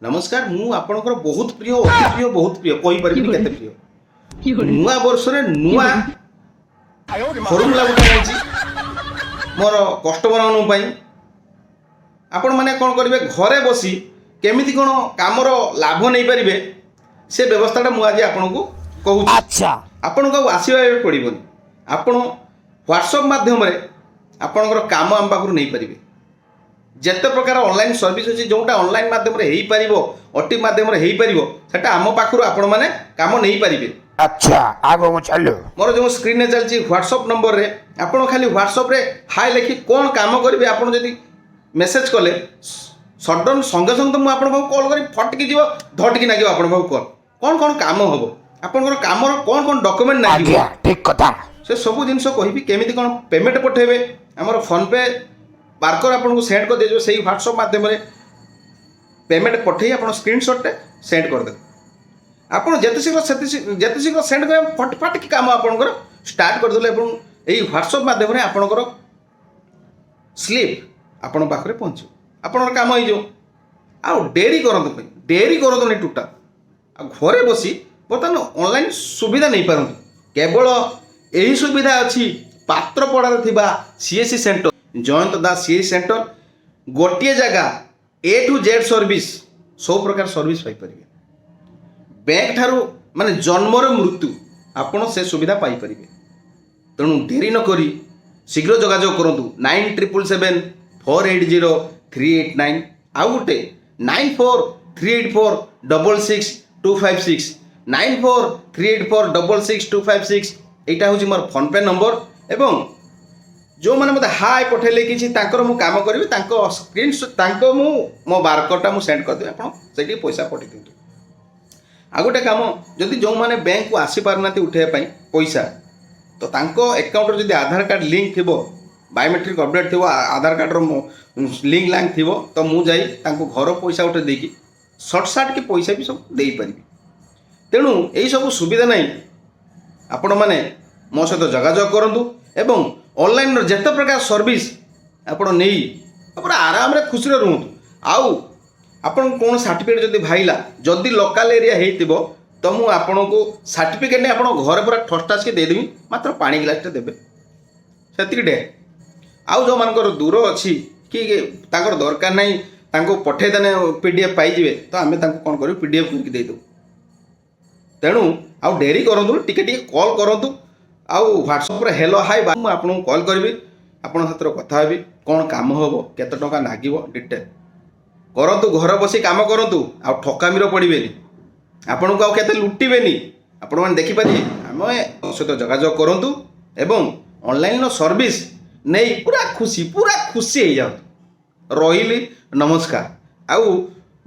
नमस्कार मु आपणकर बहुत प्रिय अति प्रिय बहुत प्रिय कहि परिबि केते प्रिय नुआ वर्ष रे नुआ फॉर्मूला गुटा आइछि मोर कस्टमर मान पई आपण माने कोन करिवे घरे बसी केमिति कोन कामर लाभ नै परिबे से व्यवस्थाटा मु आज आपनको कहू। अच्छा आपण को आसीबा पड़िबोनी आपण व्हाट्सएप माध्यम रे आपणकर काम आम पाखरु नै परिबे जेते प्रकार ऑनलाइन सर्विस अछि जोटा ऑनलाइन माध्यम रे हेई परिबो ओटी माध्यम रे हेई परिबो सेटा आम पाखरु आपण माने काम नै परिबे। अच्छा आगो मु चलो मोर जो स्क्रीन रे चलछि व्हाट्सएप नंबर रे आपण खाली व्हाट्सएप रे हाय लिखि कोन काम करिवे आपण जदी मेसेज कले सडन संगे संगे मु आपण कॉल करी फटकी जीव धटकी नागियो आपण कॉल कोन कोन काम होबो आपनकर कामर कोन कोन डॉक्यूमेंट नागियो आज्ञा ठीक कथा से सब जिनस कहिबि केमिति कोन पेमेंट पठेबे हमर फोन पे बारकर आपको सेंड कर दे से व्हाट्सएप माध्यम रे पेमेंट पठे आप स्क्रीनशॉट सेंड कर दे आप जिते शीघ्र सेंड कर फटफाट की काम आपंकर स्टार्ट करदे यही व्हाट्सएप माध्यम आपंकर स्लीप आपण पाखे पहुँच आपंकर काम हो डेरी करूँ नहीं टोटाल आ घरे बसी बर्तमान ऑनलाइन सुविधा नहीं पारती केवल यही सुविधा अच्छी पात्रपड़ार थिबा सीएससी सेंटर जयंत दास सीएससी सेंटर गोटे जगह ए टू जेड सर्विस सब प्रकार सर्विस पाई परिबे बैंक ठारू माने जन्मर मृत्यु आपण से सुविधा पाई परिबे तेणु देरी न करी शीघ्र जोगाजोग करंतु 9777480389 आउ गोटे 9438466256 9438466256 एटा होची मोर फोन पे नंबर एवं जो मैंने मत हाय पठेले कि मु काम करी स्क्रीन मु मो बारकोडटा मु सेंड कर देबे आपन पैसा पठे दिंतु आ गोटे काम जदि जो मैंने बैंक को आसी पारना उठे पैसा तो तांको अकाउंट रे जदि आधार कार्ड लिंक थिबो बायोमेट्रिक अपडेट थिबो आधार कार्ड रो लिंक लांक थिबो तो मु जाई तांको घर पैसा उठे देकी शॉर्ट सार्ट के पैसा भी सब दे पारिबी तेणु यही सब सुविधा नहीं आपण माने मो सहित जोगाजोग करंतु एवं ऑनलाइन जिते प्रकार सर्विस आपण नहीं आराम रे खुशी रुहतु आउ आपण कौन सर्टिफिकेट जदि भाईला जदि लोकल एरिया हेतिबो तो मु आपण को सर्टिफिकेट ने आपण घर पूरा ठस्टास के दे देबी मात्र पानी गिलास देबे सेतिक डे आउ जो मानकर दूर अच्छी कि ताकर दरकार नहीं तांको पठे देने पीडीएफ पाई जिवे तो आमे तांको कोन करू पीडीएफ करके दे दो तेणु आउ डेरी करंतु टिके कॉल करंतु आउ व्हाट्सएप रे हेलो हाय मु आपन कॉल करबी आपन साथ कथा हेबी कोन काम होबो केते टका लागिवो डिटेल करंतु घर बसी काम करंतु आ ठकामीर पड़िबेनी आपन को आ केते लुटिबेनी आपन मान देखि पारि आमे सहित जोगाजोग करंतु एवं ऑनलाइन नो सर्विस नहीं पूरा खुशी हो जाओ रहिली नमस्कार आउ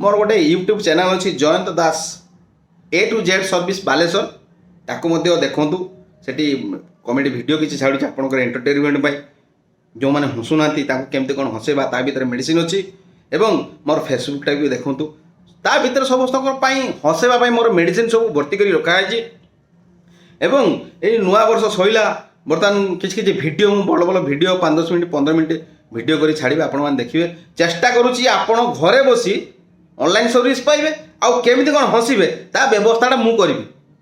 मोर गोटे यूट्यूब चैनल अछि जयंत दास ए टू जेड सर्विस बालेश्वर ताको मध्ये देखंतु सेठी कॉमेडी वीडियो किसी छाड़ी आपंकर एंटरटेनमेंट पाई जो मैंने हसुना केमती कौन हसेबा ता भीतर मेडिसिन अच्छी एवं मोर फेसबुकटा भी देखूँ ता भीतर समस्त हसेबा मोर मेडिसिन सब भर्ती कर रखाई एवं ये नुआ वर्ष सैला बर्तमान किसी वीडियो बड़ बड़ वीडियो 5-10 मिनट 15 मिनट वीडियो कर छाड़ी आपण देखिए चेष्टा करुँची आपण घरे बसी ऑनलाइन सर्विस पाइबे आउ केमिति कौन हसबे ता व्यवस्थाटा मु करी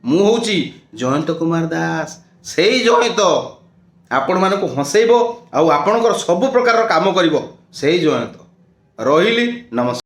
मु होची जयंत कुमार दास से जयंत आपण मान को हसैब आउ आपणकर सब प्रकार काम करिवो से जयंत रहिली नमस्कार।